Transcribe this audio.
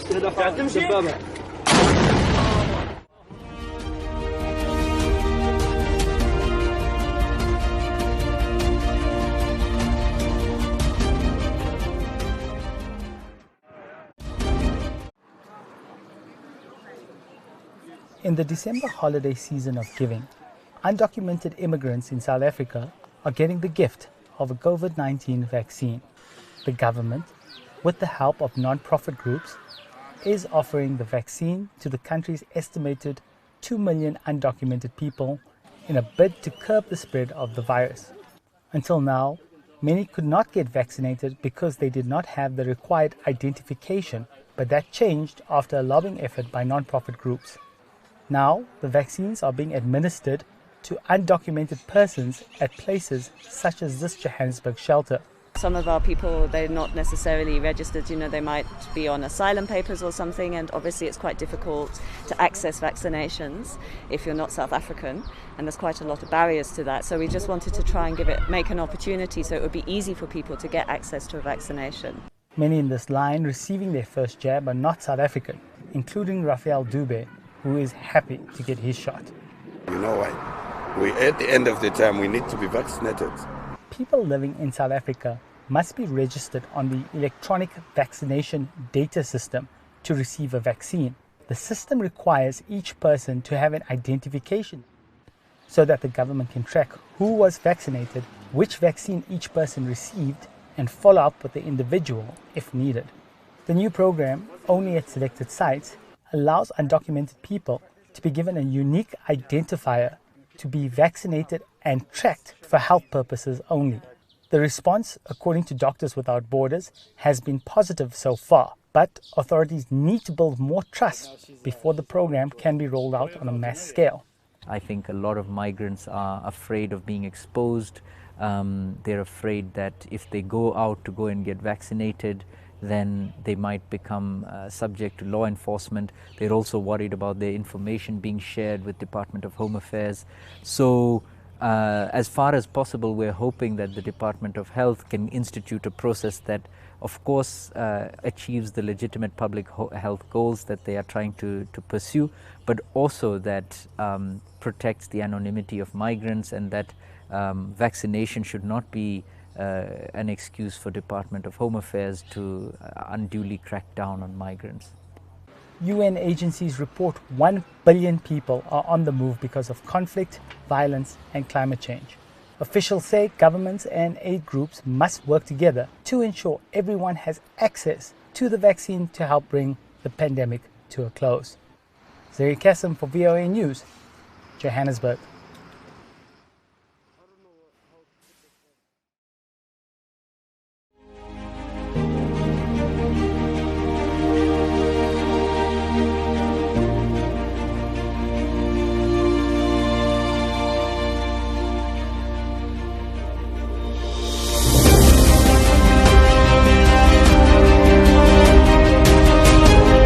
In the December holiday season of giving, undocumented immigrants in South Africa are getting the gift of a COVID-19 vaccine. The government, with the help of non-profit groups, is offering the vaccine to the country's estimated 2 million undocumented people in a bid to curb the spread of the virus. Until now, many could not get vaccinated because they did not have the required identification, but that changed after a lobbying effort by non-profit groups. Now, the vaccines are being administered to undocumented persons at places such as this Johannesburg shelter. Some of our people, they're not necessarily registered, they might be on asylum papers or something, and obviously it's quite difficult to access vaccinations if you're not South African, and there's quite a lot of barriers to that. So we just wanted to try and make an opportunity so it would be easy for people to get access to a vaccination. Many in this line receiving their first jab are not South African, including Rafael Dube, who is happy to get his shot. You know what? At the end of the time, we need to be vaccinated. People living in South Africa must be registered on the electronic vaccination data system to receive a vaccine. The system requires each person to have an identification so that the government can track who was vaccinated, which vaccine each person received, and follow up with the individual if needed. The new program, only at selected sites, allows undocumented people to be given a unique identifier to be vaccinated and tracked for health purposes only. The response, according to Doctors Without Borders, has been positive so far, but authorities need to build more trust before the program can be rolled out on a mass scale. I think a lot of migrants are afraid of being exposed. They're afraid that if they go out to go and get vaccinated, then they might become subject to law enforcement. They're also worried about their information being shared with Department of Home Affairs. So as far as possible, we're hoping that the Department of Health can institute a process that, of course, achieves the legitimate public health goals that they are trying to pursue, but also that protects the anonymity of migrants, and that vaccination should not be an excuse for Department of Home Affairs to unduly crack down on migrants. UN agencies report 1 billion people are on the move because of conflict, violence, and climate change. Officials say governments and aid groups must work together to ensure everyone has access to the vaccine to help bring the pandemic to a close. Zaheer Cassim for VOA News, Johannesburg.